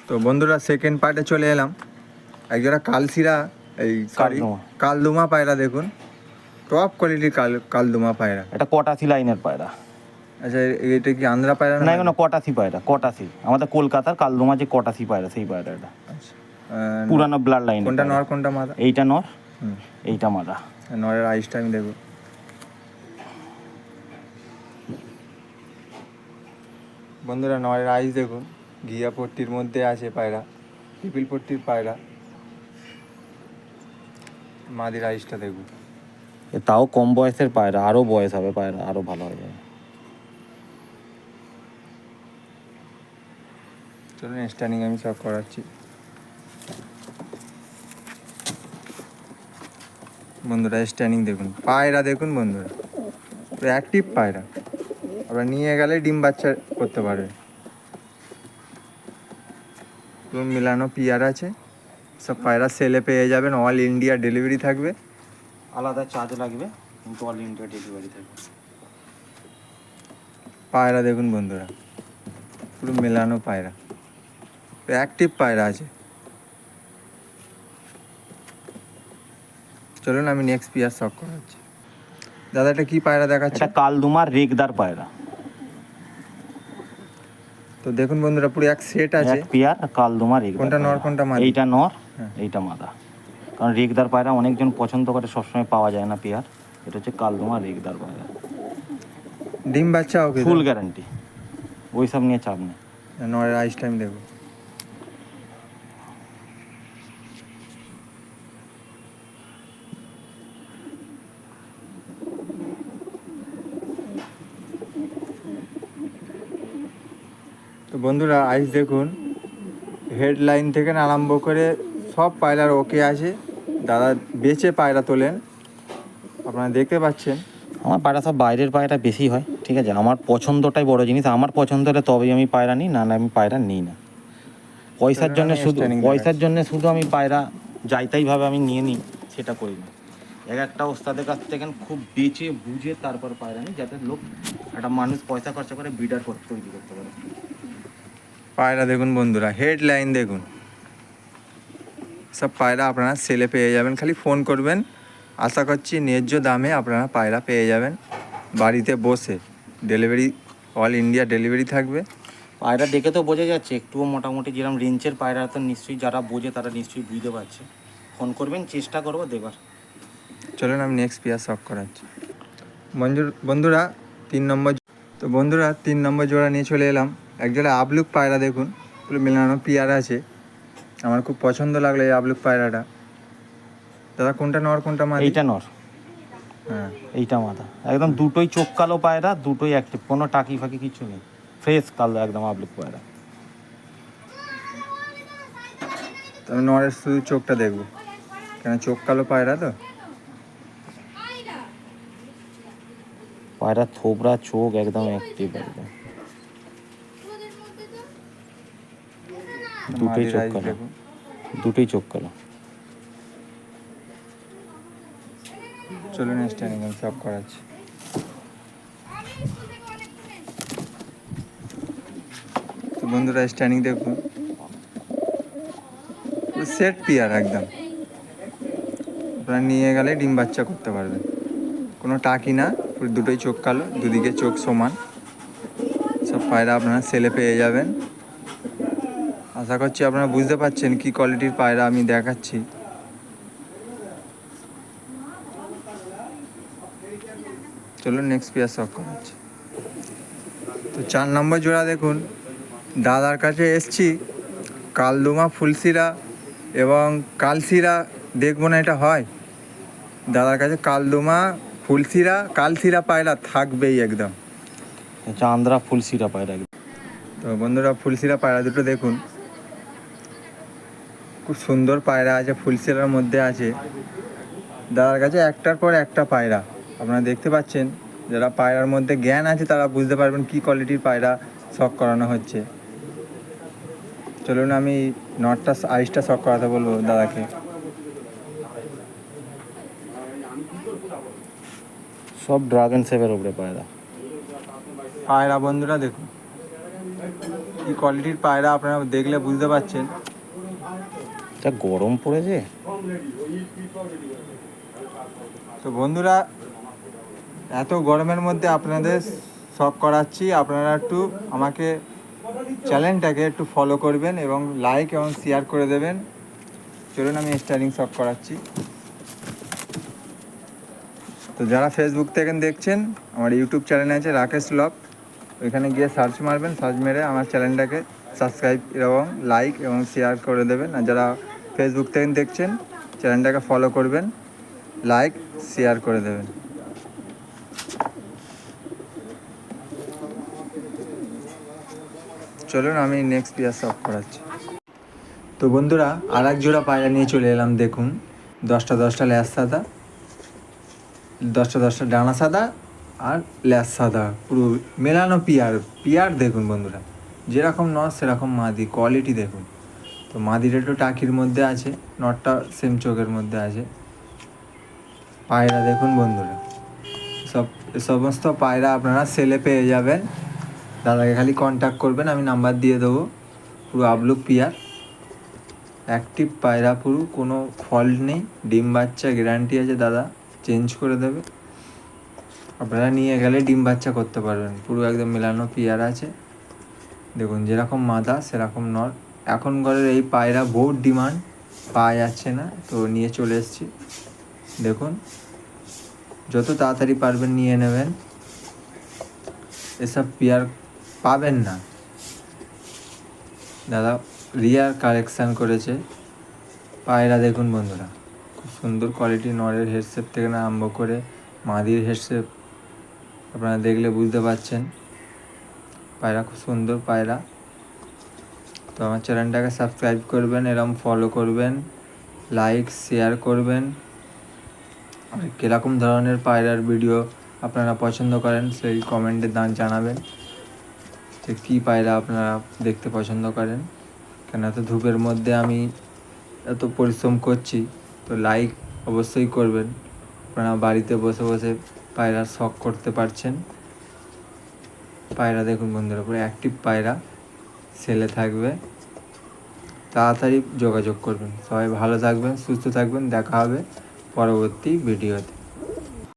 তো বন্ধুরা সেকেন্ড পার্টে চলে এলাম। একজোড়া কালশিরা কালদুমা পায়রা দেখুন, টপ কোয়ালিটির কালদুমা পায়রা। এটা কটাসি লাইনের পায়রা। আচ্ছা, এটা কি আন্ধ্রা পায়রা না? এগুলো কটাসি পায়রা, কটাসি আমাদের কলকাতার কালদুমা যে কটাসি পায়রা, সেই পায়রা এটা। আচ্ছা, পুরানো ব্লাড লাইন। কোনটা নর কোনটা মাদা? এইটা নর, এইটা মাদা। নরের আইসটা আমি দেখব। বন্ধুরা নরের আইস দেখুন, ঘিয়া পট্টির মধ্যে আছে পায়রা, পিপিল পট্টির পায়রা। মাদির আইসটা দেখুন। তাও কম বয়সের পায়রা, আরও বয়স হবে পায়রা, আরও ভালো হয়ে যাবে। চলুন স্ট্যান্ডিং আমি সব করাচ্ছি। বন্ধুরা স্ট্যান্ডিং দেখুন, পায়রা দেখুন বন্ধুরা, অ্যাক্টিভ পায়রা। আপনারা নিয়ে গেলে ডিম বাচ্চা করতে পারবে। মিলানো পিয়ার আছে, সব পায়রা সেলে পেয়ে যাবেন। অল ইন্ডিয়া ডেলিভারি থাকবে, আলাদা চার্জ লাগবে, কিন্তু অল ইন্ডিয়া ডেলিভারি থাকবে। পায়রা দেখুন বন্ধুরা, পুরো মেলানো পায়রা, অ্যাক্টিভ পায়রা আছে। চলুন আমি নেক্সট পিয়ার শখ করাচ্ছি। দাদা এটা কি পায়রা দেখাচ্ছে? এটা কালদুমার রেগদার পায়রা। তো দেখুন বন্ধুরা, পুরো এক সেট আছে, এক পেয়ার কালদুমার রেগদার। কোনটা নর কোনটা মাদা? এইটা নর, এইটা মাদা। কারণ রেগদার পায়রা অনেকজন পছন্দ করে, সবসময় পাওয়া যায় না পেয়ার। এটা হচ্ছে কালদুমার রেগদার পায়রা। ডিম বাচ্চা ওকে ফুল গ্যারান্টি, ওই সব নিয়ে চাপ নেই। নরের আইস টাইম দেখো। তো বন্ধুরা আইস দেখুন, হেডলাইন থেকে আরম্ভ করে সব পায়রার ওকে আছে। দাদা বেচে পায়রা তোলেন, আপনারা দেখতে পাচ্ছেন। আমার পায়রা সব বাইরের পায়রা বেশি হয়, ঠিক আছে। আমার পছন্দটাই বড় জিনিস, আমার পছন্দ হলে তবেই আমি পায়রা নিই, না আমি পায়রা নিই না। পয়সার জন্য শুধু আমি পায়রা যাইতাইভাবে আমি নিয়ে নিই, সেটা করি না। একটা ওস্তাদের কাছ থেকে খুব বেচে বুঝে তারপর পায়রা নিই, যাতে লোক, একটা মানুষ পয়সা খরচা করে ব্রিডার তৈরি করতে পারে। পায়রা দেখুন বন্ধুরা, হেডলাইন দেখুন, সব পায়রা আপনারা সেলে পেয়ে যাবেন। খালি ফোন করবেন, আশা করছি ন্যায্য দামে আপনারা পায়রা পেয়ে যাবেন। বাড়িতে বসে ডেলিভারি, অল ইন্ডিয়া ডেলিভারি থাকবে। পায়রা দেখে তো বোঝা যাচ্ছে, একটুও মোটামুটি যেরকম রেঞ্জের পায়রা, তো নিশ্চয়ই যারা বোঝে তারা নিশ্চয়ই বুঝতে পারছে। ফোন করবেন, চেষ্টা করবো দেবার। চলুন আমি নেক্সট পেয়ার শখ করাচ্ছি। বন্ধুরা 3 নম্বর। তো বন্ধুরা 3 নম্বর জোড়া নিয়ে চলে এলাম। এক জোড়া আবলুক পায়রা দেখুন, পুরো মেলানো পেয়ার আছে। আমার খুব পছন্দ লাগলো এই আবলুক পায়রাটা। দাদা কোনটা নর কোনটা মাদা? এইটা নর, হ্যাঁ এইটা মাদা। একদম দুটোই চোখ কালো পায়রা, দুটোই অ্যাক্টিভ, কোনো টাকি ফাঁকি কিছু নেই, ফ্রেশ কালো একদম আবলুক পায়রা। তবে নরের শুধু চোখটা দেখবো, কেন চোখ কালো পায়রা তো। পায়রা থোবরা চোখ একদম অ্যাক্টিভ, একদম দুটোই চোখ কালো, দুটোই চোখ কালো। চলুন স্ট্যান্ডিং আমি সব করাচ্ছি। তো বন্ধুরা স্ট্যান্ডিং দেখুন, সেট পেয়ার একদম। আপনারা নিয়ে গেলে ডিম বাচ্চা করতে পারবেন, কোনো টাকি না। পুরো দুটোই চোখ কালো, দুদিকে চোখ সমান। সব পায়রা আপনারা সেলে পেয়ে যাবেন। আশা করছি আপনারা বুঝতে পারছেন কি কোয়ালিটির পায়রা আমি দেখাচ্ছি। চলুন নেক্সট পেয়ার শখ করাচ্ছি। তো 4 নম্বর জোড়া দেখুন, দাদার কাছে এসছি। কালদুমা ফুলশিরা এবং কালশিরা দেখবো না এটা হয়? দাদার কাছে কালদুমা ফুলশিরা কালশিরা পায়রা থাকবেই একদম। চান্দ্রা ফুলশিরা পায়রা। তো বন্ধুরা ফুলশিরা পায়রা দুটো দেখুন, খুব সুন্দর পায়রা আছে, ফুলশিরার মধ্যে আছে। দাদার কাছে একটার পর একটা পায়রা আপনারা দেখতে পাচ্ছেন। যারা পায়রার মধ্যে জ্ঞান আছে তারা বুঝতে পারবেন কি কোয়ালিটির পায়রা শখ করানো হচ্ছে। চলুন আমি নটটা আইসটা শখ করাতে বলবো দাদাকে। সব ড্রাগন শেপের উপরে পায়রা। পায়রা বন্ধুরা দেখুন, কী কোয়ালিটির পায়রা আপনারা দেখলে বুঝতে পারছেন। যা গরম পড়েছে। তো বন্ধুরা, এত গরমের মধ্যে আপনাদের শখ করাচ্ছি, আপনারা একটু আমাকে চ্যানেলটাকে একটু ফলো করবেন এবং লাইক এবং শেয়ার করে দেবেন। চলুন আমি স্টারিং শখ করাচ্ছি। তো যারা ফেসবুক থেকে দেখছেন, আমার ইউটিউব চ্যানেল আছে রাকেশ ব্লগ, ওইখানে গিয়ে সার্চ মারবেন, সার্চ মেরে আমার চ্যানেলটাকে সাবস্ক্রাইব এবং লাইক এবং শেয়ার করে দেবেন। আর যারা ফেসবুক থেকে দেখছেন, চ্যানেলটাকে ফলো করবেন, লাইক শেয়ার করে দেবেন। চলুন আমি নেক্সট পেয়ার শখ করাচ্ছি। তো বন্ধুরা, আর এক জোড়া পায়রা নিয়ে চলে এলাম। দেখুন, 10টা ল্যাস সাদা, 10টা ডানা সাদা আর ল্যাস সাদা, পুরো মেলানো পিয়ার দেখুন বন্ধুরা, যেরকম নর সেরকম মাদি, কোয়ালিটি দেখুন। তো মাদির একটু টাকির মধ্যে আছে, নটটা সেম চোখের মধ্যে আছে। পায়রা দেখুন বন্ধুরা, সমস্ত পায়রা আপনারা সেলে পেয়ে যাবেন। দাদাকে খালি কন্ট্যাক্ট করবেন, আমি নাম্বার দিয়ে দেবো। পুরো আবলুক পিয়ার, অ্যাক্টিভ পায়রা, পুরো কোনো ফল্ট নেই। ডিম বাচ্চা গ্যারান্টি আছে, দাদা চেঞ্জ করে দেবে। আপনারা নিয়ে গেলে ডিম বাচ্চা করতে পারবেন। পুরো একদম মেলানো পিয়ার আছে। দেখুন, যেরকম মাদা সেরকম নর। এখন ঘরের এই পায়রা বহুত ডিমান্ড, পাওয়া যাচ্ছে না, তো নিয়ে চলে এসেছি। দেখুন, যত তাড়াতাড়ি পারবেন নিয়ে নেবেন, এসব পিয়ার পাবেন না। দাদা রিয়ার কালেকশান করেছে পায়রা। দেখুন বন্ধুরা, খুব সুন্দর কোয়ালিটি, নরের হেডশেপ থেকে না আরম্ভ করে মাদির হেডশেপ আপনারা দেখলে বুঝতে পারছেন। পায়রা খুব সুন্দর পায়রা। তো আমার চ্যানেলটাকে সাবস্ক্রাইব করবেন, এরকম ফলো করবেন, লাইক শেয়ার করবেন। আর কীরকম ধরনের পায়রার ভিডিও আপনারা পছন্দ করেন সেই কমেন্টে জানাবেন যে কী পায়রা আপনারা দেখতে পছন্দ করেন। কেন এত ধূপের মধ্যে আমি এত পরিশ্রম করছি, তো লাইক অবশ্যই করবেন। আপনারা বাড়িতে বসে বসে পায়রার শখ করতে পারছেন। পায়রা দেখুন বন্ধুরা, পুরো অ্যাক্টিভ পায়রা, সেলে থাকবে। তাড়াতাড়ি যোগাযোগ করবেন। সবাই ভালো থাকবেন, সুস্থ থাকবেন। দেখা হবে পরবর্তী ভিডিওতে।